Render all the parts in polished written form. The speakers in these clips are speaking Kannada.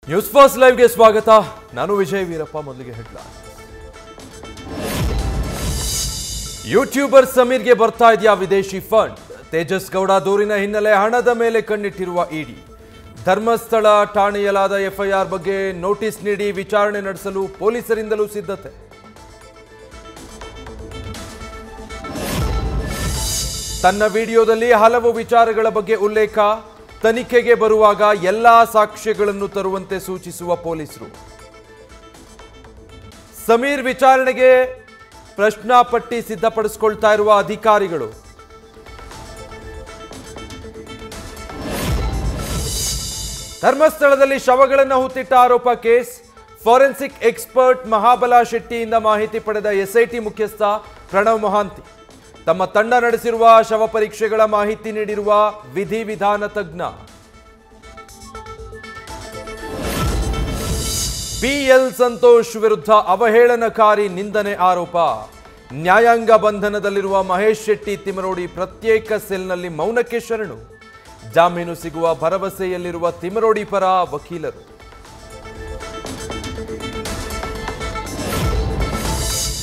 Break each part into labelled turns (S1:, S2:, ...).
S1: ನ್ಯೂಸ್ ಫಸ್ಟ್ ಲೈವ್ಗೆ ಸ್ವಾಗತ. ನಾನು ವಿಜಯ್ ವೀರಪ್ಪ. ಮೊದಲಿಗೆ ಹೆಡ್ಲೈನ್. ಯೂಟ್ಯೂಬರ್ ಸಮೀರ್ಗೆ ಬರ್ತಾ ಇದೆಯಾ ವಿದೇಶಿ ಫಂಡ್? ತೇಜಸ್ ಗೌಡ ದೂರಿನ ಹಿನ್ನೆಲೆ ಹಣದ ಮೇಲೆ ಕಣ್ಣಿಟ್ಟಿರುವ ಇಡಿ. ಧರ್ಮಸ್ಥಳ ಠಾಣೆಯಲ್ಲಾದ ಎಫ್ಐಆರ್ ಬಗ್ಗೆ ನೋಟಿಸ್ ನೀಡಿ ವಿಚಾರಣೆ ನಡೆಸಲು ಪೊಲೀಸರಿಂದಲೂ ಸಿದ್ಧತೆ. ತನ್ನ ವಿಡಿಯೋದಲ್ಲಿ ಹಲವು ವಿಚಾರಗಳ ಬಗ್ಗೆ ಉಲ್ಲೇಖ. ತನಿಖೆಗೆ ಬರುವಾಗ ಎಲ್ಲಾ ಸಾಕ್ಷ್ಯಗಳನ್ನು ತರುವಂತೆ ಸೂಚಿಸುವ ಪೊಲೀಸರು. ಸಮೀರ್ ವಿಚಾರಣೆಗೆ ಪ್ರಶ್ನಾಪಟ್ಟಿ ಸಿದ್ಧಪಡಿಸಿಕೊಳ್ತಾ ಇರುವ ಅಧಿಕಾರಿಗಳು. ಧರ್ಮಸ್ಥಳದಲ್ಲಿ ಶವಗಳನ್ನು ಹೂತಿಟ್ಟ ಆರೋಪ ಕೇಸ್. ಫಾರೆನ್ಸಿಕ್ ಎಕ್ಸ್ಪರ್ಟ್ ಮಹಾಬಲ ಶೆಟ್ಟಿಯಿಂದ ಮಾಹಿತಿ ಪಡೆದ ಎಸ್ಐಟಿ ಮುಖ್ಯಸ್ಥ ಪ್ರಣವ್ ಮೊಹಾಂತಿ. ತಮ್ಮ ತಂಡ ನಡೆಸಿರುವ ಶವ ಪರೀಕ್ಷೆಗಳ ಮಾಹಿತಿ ನೀಡಿರುವ ವಿಧಿವಿಧಾನ ತಜ್ಞ. ಬಿಎಲ್ ಸಂತೋಷ್ ವಿರುದ್ಧ ಅವಹೇಳನಕಾರಿ ನಿಂದನೆ ಆರೋಪ. ನ್ಯಾಯಾಂಗ ಬಂಧನದಲ್ಲಿರುವ ಮಹೇಶ್ ಶೆಟ್ಟಿ ತಿಮರೋಡಿ ಪ್ರತ್ಯೇಕ ಸೆಲ್ನಲ್ಲಿ ಮೌನಕ್ಕೆ ಶರಣು. ಜಾಮೀನು ಸಿಗುವ ಭರವಸೆಯಲ್ಲಿರುವ ತಿಮರೋಡಿ ಪರ ವಕೀಲರು.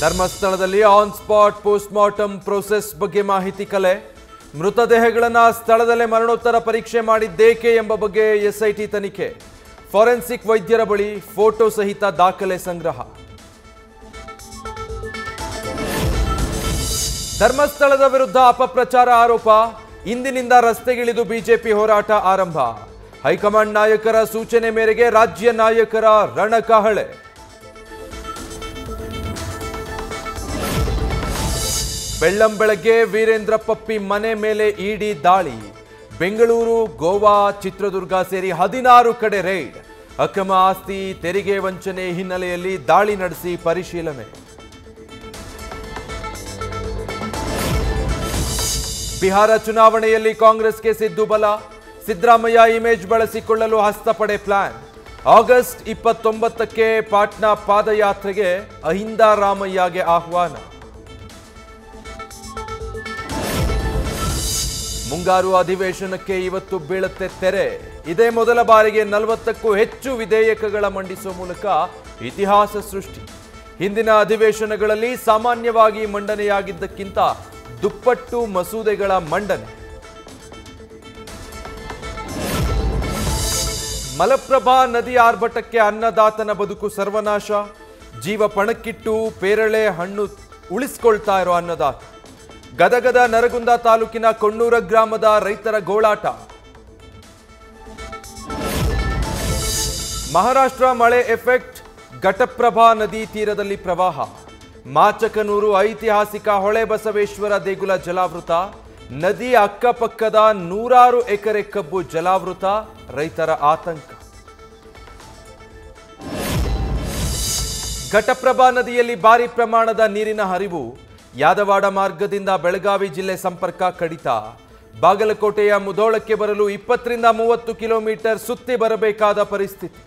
S1: ಧರ್ಮಸ್ಥಳದಲ್ಲಿ on spot post mortem process ಬಗ್ಗೆ ಮಾಹಿತಿ ಕಲೆ. ಮೃತದೇಹಗಳನ್ನು ಸ್ಥಳದಲ್ಲೇ ಮರಣೋತ್ತರ ಪರೀಕ್ಷೆ ಮಾಡಿದ್ದೇಕೆ ಎಂಬ ಬಗ್ಗೆ ಎಸ್ಐಟಿ ತನಿಖೆ. ಫಾರೆನ್ಸಿಕ್ ವೈದ್ಯರ ಬಳಿ ಫೋಟೋ ಸಹಿತ ದಾಖಲೆ ಸಂಗ್ರಹ. ಧರ್ಮಸ್ಥಳದ ವಿರುದ್ಧ ಅಪಪ್ರಚಾರ ಆರೋಪ. ಇಂದಿನಿಂದ ರಸ್ತೆಗಿಳಿದು ಬಿಜೆಪಿ ಹೋರಾಟ ಆರಂಭ. ಹೈಕಮಾಂಡ್ ನಾಯಕರ ಸೂಚನೆ ಮೇರೆಗೆ ರಾಜ್ಯ ನಾಯಕರ ರಣಕಹಳೆ. ಬೆಳ್ಳಂಬೆಳಗ್ಗೆ ವೀರೇಂದ್ರ ಪಪ್ಪಿ ಮನೆ ಮೇಲೆ ಇಡಿ ದಾಳಿ. ಬೆಂಗಳೂರು, ಗೋವಾ, ಚಿತ್ರದುರ್ಗ ಸೇರಿ 16 ಕಡೆ ರೈಡ್. ಅಕ್ರಮ ಆಸ್ತಿ ತೆರಿಗೆ ವಂಚನೆ ಹಿನ್ನೆಲೆಯಲ್ಲಿ ದಾಳಿ ನಡೆಸಿ ಪರಿಶೀಲನೆ. ಬಿಹಾರ ಚುನಾವಣೆಯಲ್ಲಿ ಕಾಂಗ್ರೆಸ್ಗೆ ಸಿದ್ದು ಬಲ. ಸಿದ್ದರಾಮಯ್ಯ ಇಮೇಜ್ ಬಳಸಿಕೊಳ್ಳಲು ಹಸ್ತಪಡೆ ಪ್ಲಾನ್. ಆಗಸ್ಟ್ 29ಕ್ಕೆ ಪಾಟ್ನಾ ಪಾದಯಾತ್ರೆಗೆ ಅಹಿಂದ ರಾಮಯ್ಯಗೆ ಆಹ್ವಾನ. ಮುಂಗಾರು ಅಧಿವೇಶನಕ್ಕೆ ಇವತ್ತು ಬೀಳುತ್ತೆ ತೆರೆ. ಇದೇ ಮೊದಲ ಬಾರಿಗೆ 40ಕ್ಕೂ ಹೆಚ್ಚು ವಿಧೇಯಕಗಳ ಮಂಡಿಸುವ ಮೂಲಕ ಇತಿಹಾಸ ಸೃಷ್ಟಿ. ಹಿಂದಿನ ಅಧಿವೇಶನಗಳಲ್ಲಿ ಸಾಮಾನ್ಯವಾಗಿ ಮಂಡನೆಯಾಗಿದ್ದಕ್ಕಿಂತ ದುಪ್ಪಟ್ಟು ಮಸೂದೆಗಳ ಮಂಡನೆ. ಮಲಪ್ರಭಾ ನದಿ ಆರ್ಭಟಕ್ಕೆ ಅನ್ನದಾತನ ಬದುಕು ಸರ್ವನಾಶ. ಜೀವ ಪಣಕ್ಕಿಟ್ಟು ಪೇರಳೆ ಹಣ್ಣು ಉಳಿಸ್ಕೊಳ್ತಾ ಇರೋ ಅನ್ನದಾತ. ಗದಗದ ನರಗುಂದ ತಾಲೂಕಿನ ಕೊಣ್ಣೂರ ಗ್ರಾಮದ ರೈತರ ಗೋಳಾಟ. ಮಹಾರಾಷ್ಟ್ರ ಮಳೆ ಎಫೆಕ್ಟ್. ಘಟಪ್ರಭಾ ನದಿ ತೀರದಲ್ಲಿ ಪ್ರವಾಹ. ಮಾಚಕನೂರು ಐತಿಹಾಸಿಕ ಹೊಳೆ ಬಸವೇಶ್ವರ ದೇಗುಲ ಜಲಾವೃತ. ನದಿ ಅಕ್ಕಪಕ್ಕದ 100 ಎಕರೆ ಕಬ್ಬು ಜಲಾವೃತ. ರೈತರ ಆತಂಕ. ಘಟಪ್ರಭಾ ನದಿಯಲ್ಲಿ ಭಾರಿ ಪ್ರಮಾಣದ ನೀರಿನ ಹರಿವು. ಯಾದವಾಡ ಮಾರ್ಗದಿಂದ ಬೆಳಗಾವಿ ಜಿಲ್ಲೆ ಸಂಪರ್ಕ ಕಡಿತ. ಬಾಗಲಕೋಟೆಯ ಮುಧೋಳಕ್ಕೆ ಬರಲು 20 ರಿಂದ 30 ಕಿಲೋಮೀಟರ್ ಸುತ್ತಿ ಬರಬೇಕಾದ ಪರಿಸ್ಥಿತಿ.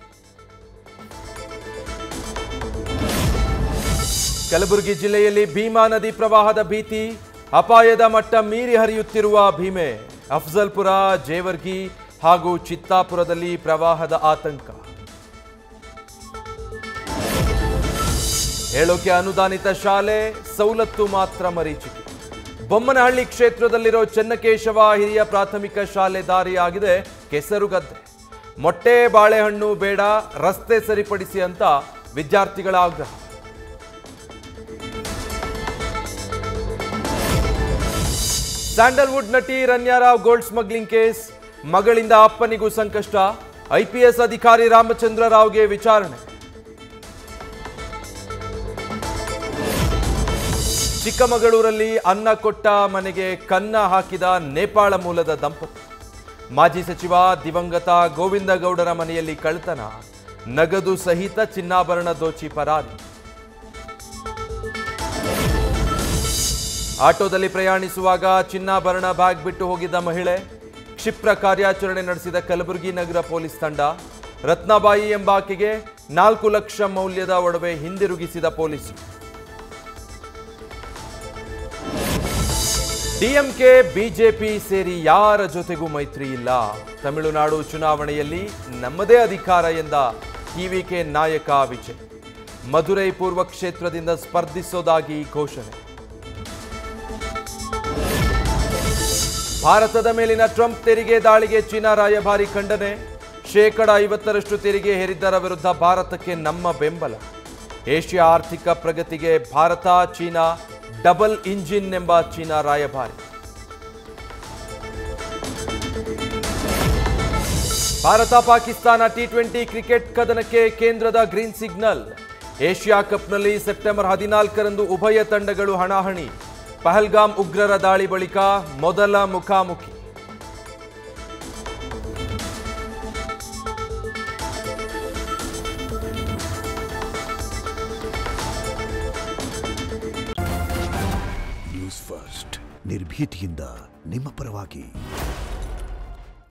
S1: ಕಲಬುರಗಿ ಜಿಲ್ಲೆಯಲ್ಲಿ ಭೀಮಾ ನದಿ ಪ್ರವಾಹದ ಭೀತಿ. ಅಪಾಯದ ಮಟ್ಟ ಮೀರಿ ಹರಿಯುತ್ತಿರುವ ಭೀಮೆ. ಅಫ್ಜಲ್ಪುರ, ಜೇವರ್ಗಿ ಹಾಗೂ ಚಿತ್ತಾಪುರದಲ್ಲಿ ಪ್ರವಾಹದ ಆತಂಕ. ಹೇಳೋಕೆ ಅನುದಾನಿತ ಶಾಲೆ, ಸವಲತ್ತು ಮಾತ್ರ ಮರೀಚಿಕೆ. ಬೊಮ್ಮನಹಳ್ಳಿ ಕ್ಷೇತ್ರದಲ್ಲಿರೋ ಚೆನ್ನಕೇಶವ ಹಿರಿಯ ಪ್ರಾಥಮಿಕ ಶಾಲೆ ದಾರಿಯಾಗಿದೆ ಕೆಸರುಗದ್ದೆ. ಮೊಟ್ಟೆ ಬಾಳೆಹಣ್ಣು ಬೇಡ, ರಸ್ತೆ ಸರಿಪಡಿಸಿ ಅಂತ ವಿದ್ಯಾರ್ಥಿಗಳ ಆಗ್ರಹ. ಸ್ಯಾಂಡಲ್ವುಡ್ ನಟಿ ರನ್ಯಾರಾವ್ ಗೋಲ್ಡ್ ಸ್ಮಗ್ಲಿಂಗ್ ಕೇಸ್. ಮಗಳಿಂದ ಅಪ್ಪನಿಗೂ ಸಂಕಷ್ಟ. ಐಪಿಎಸ್ ಅಧಿಕಾರಿ ರಾಮಚಂದ್ರ ರಾವ್ಗೆ ವಿಚಾರಣೆ. ಚಿಕ್ಕಮಗಳೂರಲ್ಲಿ ಅನ್ನ ಕೊಟ್ಟ ಮನೆಗೆ ಕನ್ನ ಹಾಕಿದ ನೇಪಾಳ ಮೂಲದ ದಂಪತಿ. ಮಾಜಿ ಸಚಿವ ದಿವಂಗತ ಗೋವಿಂದ ಗೌಡರ ಮನೆಯಲ್ಲಿ ಕಳ್ಳತನ. ನಗದು ಸಹಿತ ಚಿನ್ನಾಭರಣ ದೋಚಿ ಪರಾರಿ. ಆಟೋದಲ್ಲಿ ಪ್ರಯಾಣಿಸುವಾಗ ಚಿನ್ನಾಭರಣ ಬ್ಯಾಗ್ ಬಿಟ್ಟು ಹೋಗಿದ್ದ ಮಹಿಳೆ. ಕ್ಷಿಪ್ರ ಕಾರ್ಯಾಚರಣೆ ನಡೆಸಿದ ಕಲಬುರಗಿ ನಗರ ಪೊಲೀಸ್ ತಂಡ. ರತ್ನಬಾಯಿ ಎಂಬಾಕೆಗೆ 4 ಲಕ್ಷ ಮೌಲ್ಯದ ಒಡವೆ ಹಿಂದಿರುಗಿಸಿದ ಪೊಲೀಸರು. ಡಿಎಂಕೆ ಬಿಜೆಪಿ ಸೇರಿ ಯಾರ ಜೊತೆಗೂ ಮೈತ್ರಿ ಇಲ್ಲ. ತಮಿಳುನಾಡು ಚುನಾವಣೆಯಲ್ಲಿ ನಮ್ಮದೇ ಅಧಿಕಾರ ಎಂದ ಟಿವಿಕೆ ನಾಯಕ ವಿಜಯ್. ಮಧುರೈ ಪೂರ್ವ ಕ್ಷೇತ್ರದಿಂದ ಸ್ಪರ್ಧಿಸೋದಾಗಿ ಘೋಷಣೆ. ಭಾರತದ ಮೇಲಿನ ಟ್ರಂಪ್ ತೆರಿಗೆ ದಾಳಿಗೆ ಚೀನಾ ರಾಯಭಾರಿ ಖಂಡನೆ. 50% ತೆರಿಗೆ ಹೇರಿದ್ದರ ವಿರುದ್ಧ ಭಾರತಕ್ಕೆ ನಮ್ಮ ಬೆಂಬಲ. ಏಷ್ಯಾ ಆರ್ಥಿಕ ಪ್ರಗತಿಗೆ ಭಾರತ ಚೀನಾ ಡಬಲ್ ಇಂಜಿನ್ ಎಂಬ ಚೀನಾ ರಾಯಭಾರಿ. ಭಾರತ ಪಾಕಿಸ್ತಾನ ಟಿ20 ಕ್ರಿಕೆಟ್ ಕದನಕ್ಕೆ ಕೇಂದ್ರದ ಗ್ರೀನ್ ಸಿಗ್ನಲ್. ಏಷ್ಯಾ ಕಪ್ನಲ್ಲಿ ಸೆಪ್ಟೆಂಬರ್ 14ರಂದು ಉಭಯ ತಂಡಗಳು ಹಣಾಹಣಿ. ಪಹಲ್ಗಾಮ್ ಉಗ್ರರ ದಾಳಿ ಬಳಿಕ ಮೊದಲ ಮುಖಾಮುಖಿ.
S2: ನ್ಯೂಸ್ ಫಸ್ಟ್ ನಿರ್ಭೀತಿಯಿಂದ ನಿಮ್ಮ ಪರವಾಗಿ.